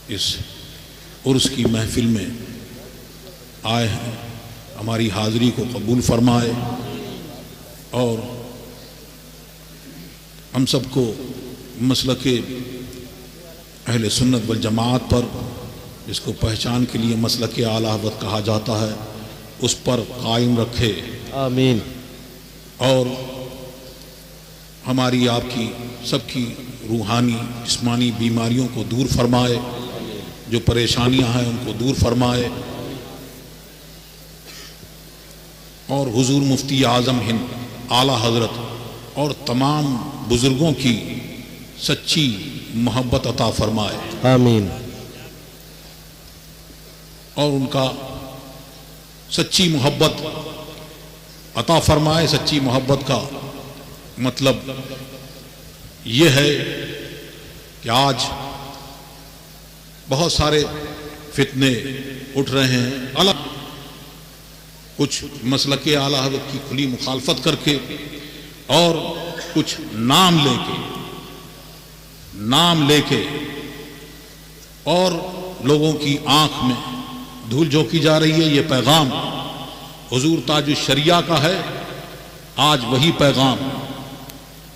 اس عرس کی محفل میں آئے ہیں، ہماری حاضری کو قبول فرمائے اور ہم سب کو مسلک اہل سنت والجماعت پر، جس کو پہچان کے لیے مسلک اعلیٰ حضرت کہا جاتا ہے، اس پر قائم رکھے، آمین۔ اور ہماری آپ کی سب کی روحانی جسمانی بیماریوں کو دور فرمائے، جو پریشانیاں ہیں ان کو دور فرمائے، اور حضور مفتی اعظم ہند اعلیٰ حضرت اور تمام بزرگوں کی سچی محبت عطا فرمائے، آمین۔ اور ان کا سچی محبت عطا فرمائے۔ سچی محبت کا مطلب یہ ہے کہ آج بہت سارے فتنے اٹھ رہے ہیں، الگ کچھ مسلک اعلیٰ حضرت کی کھلی مخالفت کر کے، اور کچھ نام لے کے اور لوگوں کی آنکھ میں دھول جھونکی جا رہی ہے۔ یہ پیغام حضور تاج الشریعہ کا ہے، آج وہی پیغام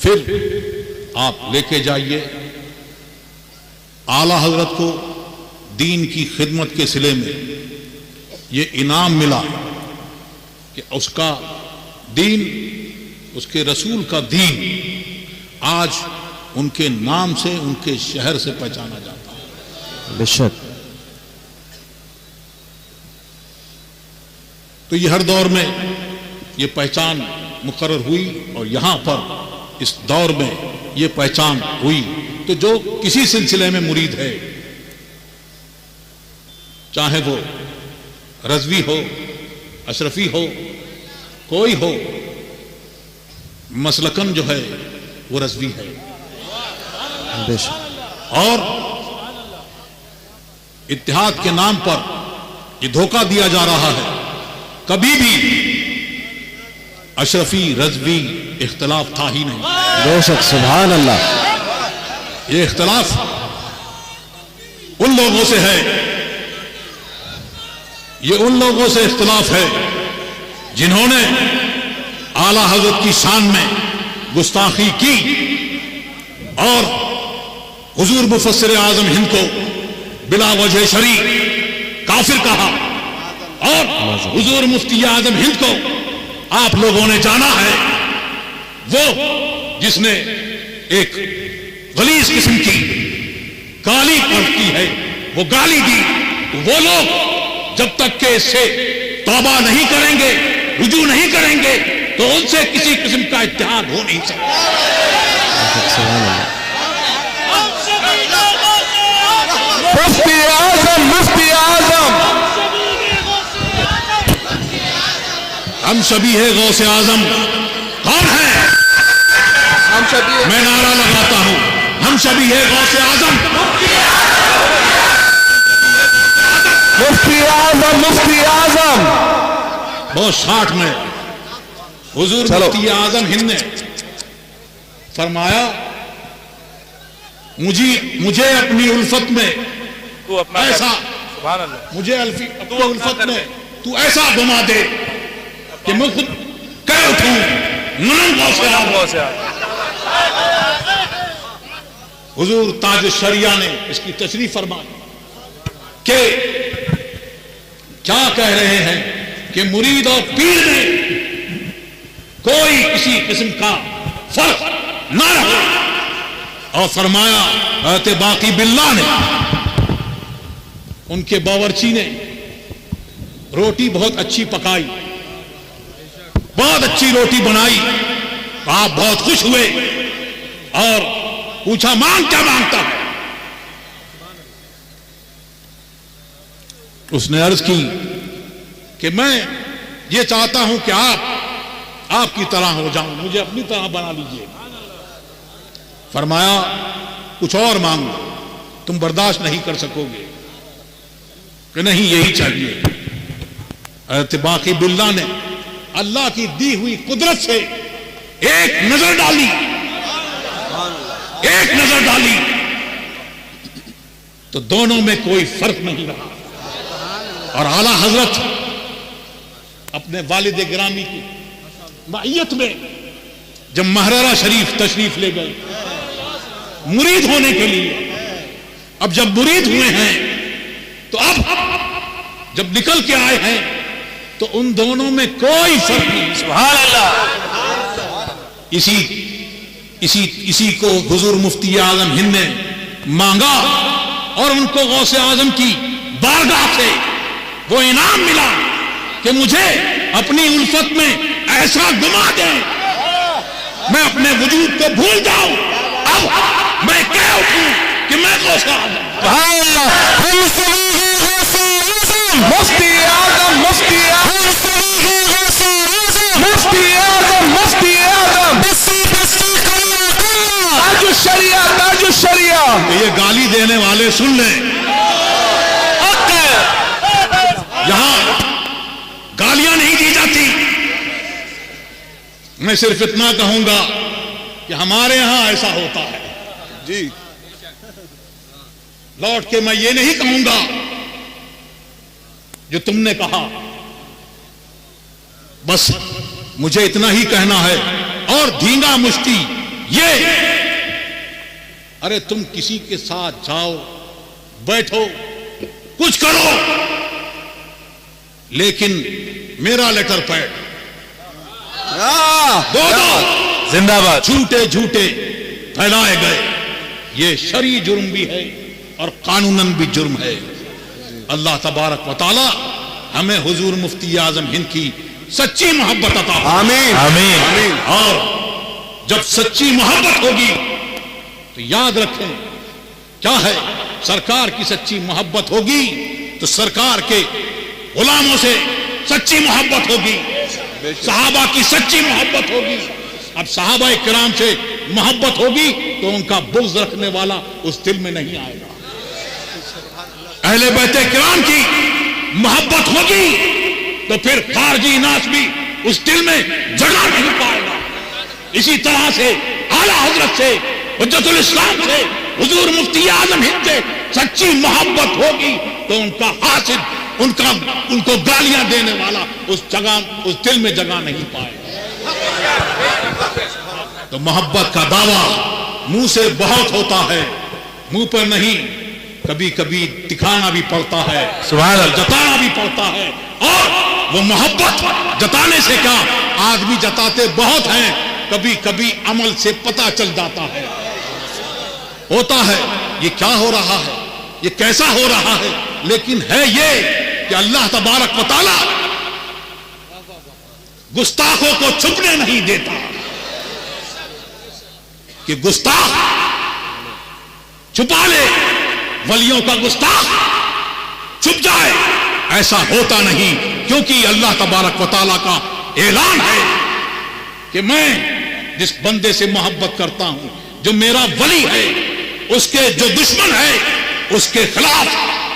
پھر آپ لے کے جائیے۔ اعلیٰ حضرت کو دین کی خدمت کے صلے میں یہ انعام ملا کہ اس کا دین، اس کے رسول کا دین آج ان کے نام سے، ان کے شہر سے پہچانا جاتا ہے۔ بے شک۔ تو یہ ہر دور میں یہ پہچان مقرر ہوئی، اور یہاں پر اس دور میں یہ پہچان ہوئی۔ تو جو کسی سلسلے میں مرید ہے، چاہے وہ رضوی ہو، اشرفی ہو، کوئی ہو، مسلکن جو ہے وہ رضوی ہے، بے شک۔ اور اتحاد کے نام پر یہ دھوکہ دیا جا رہا ہے۔ کبھی بھی اشرفی رضوی اختلاف تھا ہی نہیں۔ بے شک، سبحان اللہ۔ یہ اختلاف ان لوگوں سے ہے، یہ ان لوگوں سے اختلاف ہے جنہوں نے اعلیٰ حضرت کی شان میں گستاخی کی اور حضور مفسر اعظم ہند کو بلا وجہ شرعی کافر کہا، اور حضور مفتی اعظم ہند کو آپ لوگوں نے جانا ہے وہ جس نے ایک غلیظ قسم کی گالی پڑھتی ہے، وہ گالی دی، تو وہ لوگ جب تک کہ اس سے توبہ نہیں کریں گے، رجوع نہیں کریں گے، تو ان سے کسی قسم کا اتحاد ہو نہیں سکتا۔ مفتی اعظم، مفتی اعظم، ہم شبیہ غوث اعظم کون ہیں؟ میں نعرہ لگاتا ہوں، ہم شبیہ غوث اعظم، مفتی اعظم، مفتی اعظم۔ بہت 60 میں حضور مفتی اعظم ہند نے فرمایا، مجھے اپنی الفت میں ایسا، مجھے اپنی الفت میں تو ایسا گما دے کہ میں خود کہہ اٹھوں نام غوث اعظم۔ حضور تاج الشریعہ نے اس کی تشریح فرمائی کہ کیا کہہ رہے ہیں کہ مرید اور پیر میں کوئی کسی قسم کا فرق نہ رہے، اور فرمایا حضرت باقی باللہ نے، ان کے باورچی نے روٹی بہت اچھی پکائی، بہت اچھی روٹی بنائی، آپ بہت خوش ہوئے اور پوچھا مانگ کیا مانگتا ہے؟ اس نے عرض کی کہ میں یہ چاہتا ہوں کہ آپ کی طرح ہو جاؤں، مجھے اپنی طرح بنا لیجئے۔ فرمایا کچھ اور مانگو، تم برداشت نہیں کر سکو گے، کہ نہیں یہی چاہیے۔ حضرت باقی باللہ نے اللہ کی دی ہوئی قدرت سے ایک نظر ڈالی، تو دونوں میں کوئی فرق نہیں رہا. اور اعلی حضرت اپنے والد گرامی کی معیت میں جب مہررہ شریف تشریف لے گئے مرید ہونے کے لیے، اب جب مرید ہوئے ہیں تو اب جب نکل کے آئے ہیں تو ان دونوں میں کوئی فرق نہیں. سبحان اللہ. اسی کو حضور مفتی اعظم ہند نے مانگا اور ان کو غوث اعظم کی بارگاہ سے وہ انعام ملا کہ مجھے اپنی الفت میں ایسا گما دیں میں اپنے وجود کو بھول جاؤں. اب میں کہہ اٹھوں کہ میں غوث اعظم. سبحان اللہ. مفتی اعظم مفتی اعظم مفتی اعظم مفتی اعظم تاج الشریعہ تاج الشریعہ. یہ گالی دینے والے سن لیں، یہاں گالیاں نہیں دی جاتی. میں صرف اتنا کہوں گا کہ ہمارے ہاں ایسا ہوتا ہے جی. لوٹ کے میں یہ نہیں کہوں گا جو تم نے کہا، بس مجھے اتنا ہی کہنا ہے. اور دھینگا مشتی یہ، ارے تم کسی کے ساتھ جاؤ بیٹھو کچھ کرو، لیکن میرا لیٹر پیڈ دو زندہ باد جھوٹے پھیلائے گئے، یہ شرعی جرم بھی ہے اور قانوناً بھی جرم ہے. اللہ تبارک و تعالی ہمیں حضور مفتی اعظم ہند کی سچی محبت عطا فرمائے. آمین آمین. اور جب سچی محبت ہوگی تو یاد رکھیں کیا ہے، سرکار کی سچی محبت ہوگی تو سرکار کے غلاموں سے سچی محبت ہوگی، صحابہ کی سچی محبت ہوگی. اب صحابہ کرام سے محبت ہوگی تو ان کا بغض رکھنے والا اس دل میں نہیں آئے گا. اہل بیت کرام کی محبت ہوگی تو پھر خارجی ناس بھی اس دل میں جگہ نہیں پائے گا. اسی طرح سے اعلیٰ حضرت سے، حجت الاسلام سے، حضور مفتی اعظم ہند سے سچی محبت ہوگی تو ان کا حاسد، ان کو گالیاں دینے والا اس دل میں جگہ نہیں پائے گا. تو محبت کا دعویٰ منہ سے بہت ہوتا ہے، منہ پر نہیں، کبھی کبھی دکھانا بھی پڑتا ہے، سبحان اللہ، جتانا بھی پڑتا ہے. اور وہ محبت جتانے سے کیا، آدمی جتاتے بہت ہیں، کبھی کبھی عمل سے پتہ چل جاتا ہے، ہوتا ہے یہ کیا ہو رہا ہے، یہ کیسا ہو رہا ہے. لیکن ہے یہ کہ اللہ تبارک و تعالی گستاخوں کو چھپنے نہیں دیتا کہ گستاخ چھپا لے، ولیوں کا گستاخ چھپ جائے، ایسا ہوتا نہیں. کیونکہ اللہ تبارک و تعالیٰ کا اعلان ہے کہ میں جس بندے سے محبت کرتا ہوں، جو میرا ولی ہے، اس کے جو دشمن ہے اس کے خلاف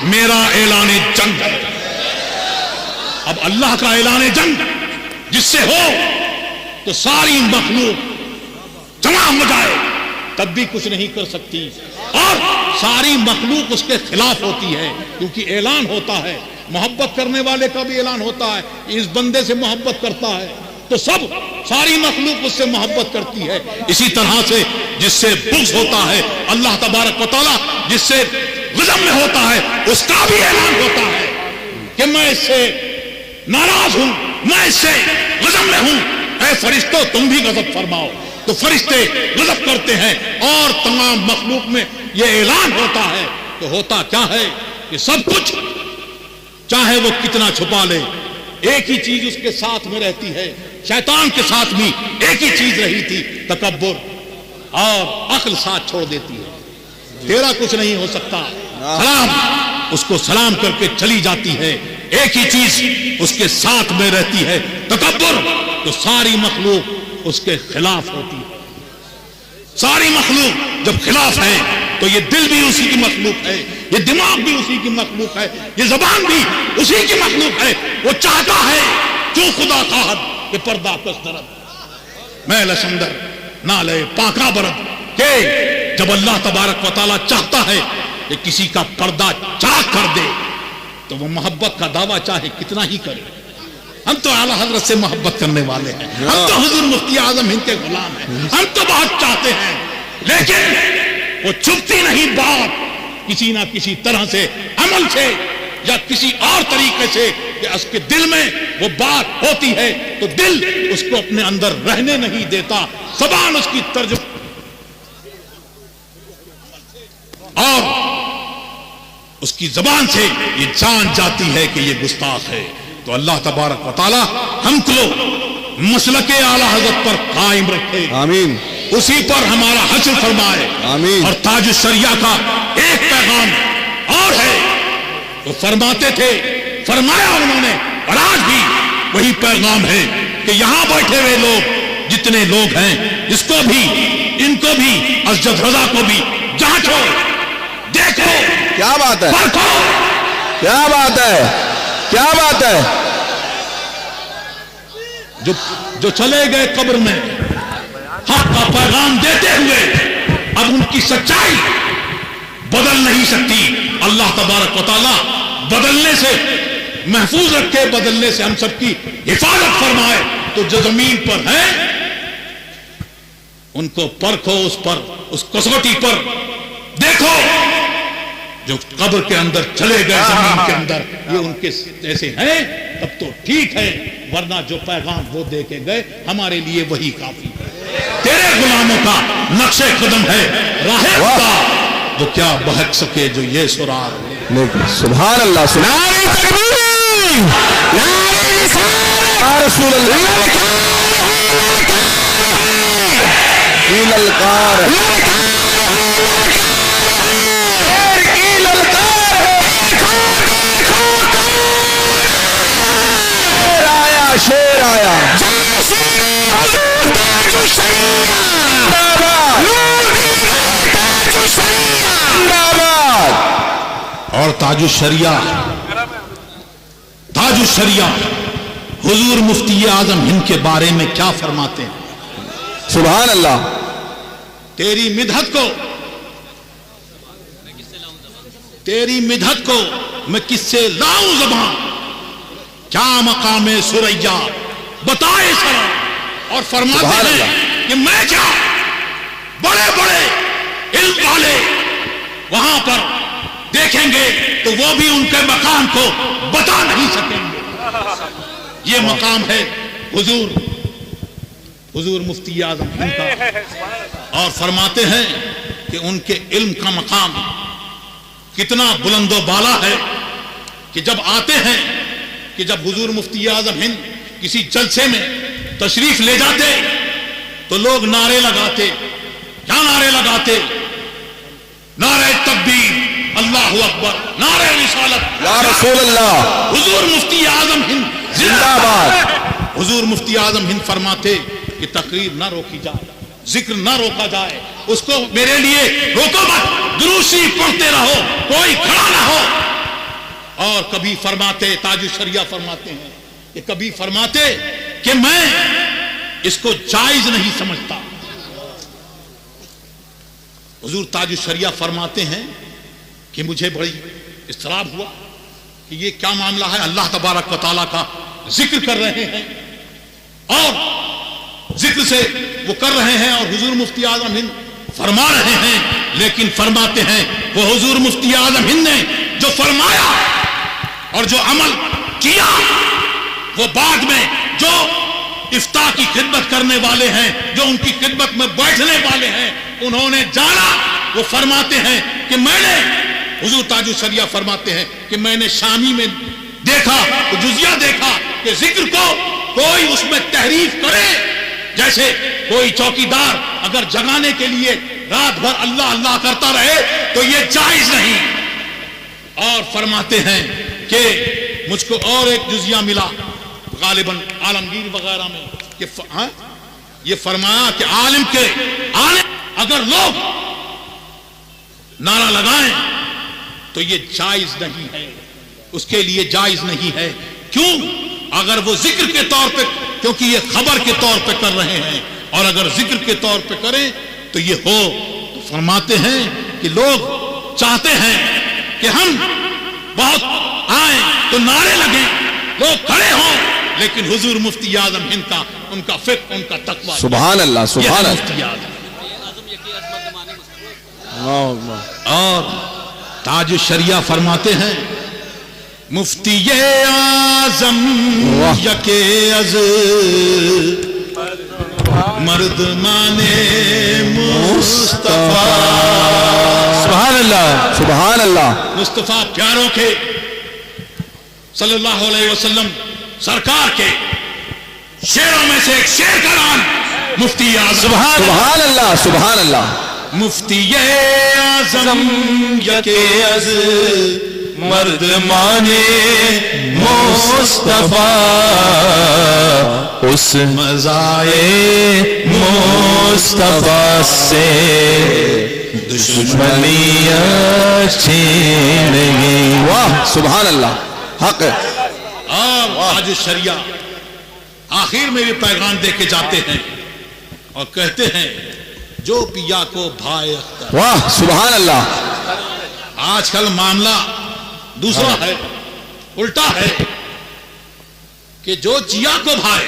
میرا اعلان جنگ ہے. اب اللہ کا اعلان جنگ جس سے ہو تو ساری مخلوق جمع ہو جائے تب بھی کچھ نہیں کر سکتی، اور ساری مخلوق اس کے خلاف ہوتی ہے. کیونکہ اعلان ہوتا ہے، محبت کرنے والے کا بھی اعلان ہوتا ہے، اس بندے سے محبت کرتا ہے تو ساری مخلوق اس سے محبت کرتی ہے. اسی طرح سے جس سے بغض ہوتا ہے، اللہ تبارک و تعالیٰ جس سے غضب میں ہوتا ہے، اس کا بھی اعلان ہوتا ہے کہ میں اس سے ناراض ہوں، میں اس سے غضب میں ہوں. اے فرشتوں تم بھی غضب فرماؤ. تو فرشتے غضب کرتے ہیں اور تمام مخلوق میں یہ اعلان ہوتا ہے. تو ہوتا کیا ہے کہ سب کچھ چاہے وہ کتنا چھپا لے، ایک ہی چیز اس کے ساتھ میں رہتی ہے. شیطان کے ساتھ بھی ایک ہی چیز رہی تھی، تکبر، اور عقل ساتھ چھوڑ دیتی ہے. تیرا کچھ نہیں ہو سکتا، سلام، اس کو سلام کر کے چلی جاتی ہے. ایک ہی چیز اس کے ساتھ میں رہتی ہے، تکبر. تو ساری مخلوق اس کے خلاف ہوتی ہے. ساری مخلوق جب خلاف ہے تو یہ دل بھی اسی کی مخلوق ہے، یہ دماغ بھی اسی کی مخلوق ہے، یہ زبان بھی اسی کی مخلوق ہے. وہ چاہتا ہے جو خدا خواہد کہ پردہ کس درد میں لسندر نہ لے پاکا برد، کہ جب اللہ تبارک و تعالیٰ چاہتا ہے کہ کسی کا پردہ چاک کر دے تو وہ محبت کا دعویٰ چاہے کتنا ہی کرے. ہم تو اعلیٰ حضرت سے محبت کرنے والے ہیں, ہم تو حضور مفتی اعظم ہند کے غلام ہیں, ہم تو بہت چاہتے ہیں, لیکن وہ چھپتی نہیں بات کسی نہ کسی طرح سے, عمل سے یا کسی اور طریقے سے, کہ اس کے دل میں وہ بات ہوتی ہے تو دل اس کو اپنے اندر رہنے نہیں دیتا, زبان اس کی ترجمہ اور اس کی زبان سے یہ جان جاتی ہے کہ یہ گستاخ ہے. تو اللہ تبارک و تعالی ہم کو مسلک اعلیٰ حضرت پر قائم رکھے, آمین, اسی پر ہمارا حشر فرمائے, آمین. اور تاج الشریعہ کا ایک پیغام اور ہے, وہ فرماتے تھے, فرمایا انہوں نے, اور آج بھی وہی پیغام ہے کہ یہاں بیٹھے ہوئے لوگ جتنے لوگ ہیں, اس کو بھی, ان کو بھی, اسجد رضا کو بھی جانچو, دیکھو, کیا بات ہے, پرکھو, کیا بات ہے, کیا بات ہے. جو چلے گئے قبر میں حق کا پیغام دیتے ہوئے, اب ان کی سچائی بدل نہیں سکتی. اللہ تبارک و تعالی بدلنے سے محفوظ رکھے, بدلنے سے ہم سب کی حفاظت فرمائے. تو جو زمین پر ہیں ان کو پرکھو, اس پر, اس کسوٹی پر دیکھو. جو قبر کے اندر چلے گئے زمین کے اندر, یہ ان کے جیسے ہیں تب تو ٹھیک ہے, ورنہ جو پیغام وہ دے کے گئے ہمارے لیے وہی کافی ہے. تیرے غلاموں کا نقش قدم ہے راہ خدا, وہ کیا بہک سکے جو یہ سرار. سبحان اللہ, سبحان رسول اللہ, شیر آیا, اور تاج الشریعہ, تاج الشریعہ حضور مفتی اعظم ہند کے بارے میں کیا فرماتے ہیں. سبحان اللہ. تیری مدحت کو, تیری مدحت کو میں کس سے لاؤں زبان, کیا مقام سریا بتائے سر. اور فرماتے ہیں کہ میں کیا, بڑے بڑے علم والے وہاں پر دیکھیں گے تو وہ بھی ان کے مقام کو بتا نہیں سکیں گے. یہ مقام ہے حضور مفتی اعظم ہند کا, اور فرماتے ہیں کہ ان کے علم کا مقام کتنا بلند و بالا ہے کہ جب آتے ہیں, کہ جب حضور مفتی اعظم ہند کسی جلسے میں تشریف لے جاتے تو لوگ نعرے لگاتے. کیا نعرے لگاتے؟ نعرہ تکبیر, اللہ اکبر, نعرہ رسالت, یا رسول اللہ, حضور مفتی اعظم ہند زندہ باد. حضور مفتی اعظم ہند فرماتے کہ تقریر نہ روکی جائے, ذکر نہ روکا جائے, اس کو میرے لیے روکو مت, درود شریف پڑھتے رہو, کوئی کھڑا نہ ہو. اور کبھی فرماتے, تاج الشریعہ فرماتے ہیں کہ کبھی فرماتے کہ میں اس کو جائز نہیں سمجھتا. حضور تاج الشریعہ فرماتے ہیں کہ مجھے بڑی اضطراب ہوا کہ یہ کیا معاملہ ہے. اللہ تبارک و تعالیٰ کا ذکر کر رہے ہیں اور ذکر سے وہ کر رہے ہیں, اور حضور مفتی اعظم ہند فرما رہے ہیں, لیکن فرماتے ہیں وہ حضور مفتی اعظم ہند نے جو فرمایا اور جو عمل کیا, وہ بعد میں جو افتاء کی خدمت کرنے والے ہیں, جو ان کی خدمت میں بیٹھنے والے ہیں, انہوں نے جانا. وہ فرماتے ہیں کہ میں نے, حضور تاج الشریعہ فرماتے ہیں کہ میں نے شامی میں دیکھا, جزیہ دیکھا کہ ذکر کو کوئی اس میں تحریف کرے, جیسے کوئی چوکیدار اگر جگانے کے لیے رات بھر اللہ اللہ کرتا رہے تو یہ جائز نہیں. اور فرماتے ہیں کہ مجھ کو اور ایک جزیہ ملا غالباً عالمگیر وغیرہ میں, کہ یہ فرمایا کہ عالم اگر لوگ نعرہ لگائیں تو یہ جائز نہیں ہے, اس کے لیے جائز نہیں ہے. کیوں؟ اگر وہ ذکر کے طور پہ, کیونکہ یہ خبر کے طور پہ کر رہے ہیں, اور اگر ذکر کے طور پہ کریں تو یہ ہو. تو فرماتے ہیں کہ لوگ چاہتے ہیں کہ ہم بہت آئیں تو نعرے لگیں، لوگ کھڑے ہوں، لیکن حضور مفتی اعظم ہند کا، ان کا فقہ، ان کا تقوی، سبحان اللہ سبحان اللہ. مفتی اعظم. اور تاج الشریعہ فرماتے ہیں مفتی اعظم یکے از مردمان مصطفیٰ. سبحان اللہ سبحان اللہ. مصطفیٰ پیاروں کے صلی اللہ علیہ وسلم سرکار کے شعروں میں سے ایک شعر کا نام مفتی اعظم. سبحان اللہ سبحان اللہ. مفتی اعظم یکے از مردمان مصطفیٰ اس مزائے مصطفیٰ سے دشمنیاں چھین گئی. واہ سبحان اللہ حق ہے. اور تاج الشریعہ آخر میں بھی پیغام دے کے جاتے ہیں اور کہتے ہیں جو پیا کو بھائے اختر. واہ سبحان اللہ. آج کل معاملہ دوسرا ہے، الٹا ہے کہ جو چیا کو بھائے.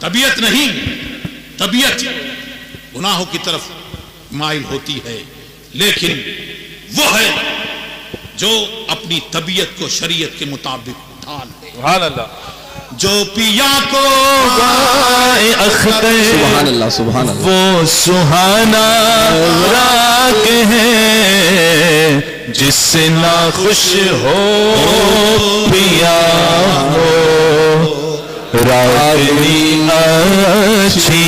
طبیعت نہیں، طبیعت گناہوں کی طرف مائل ہوتی ہے، لیکن وہ ہے جو اپنی طبیعت کو شریعت کے مطابق ڈھال دے. سبحان اللہ. جو پیا کو بھائے اختر سبحان اللہ سبحان اللہ وہ سہانا راگ ہے جس سے نہ خوش ہو پیا ہو راگنی اچھی.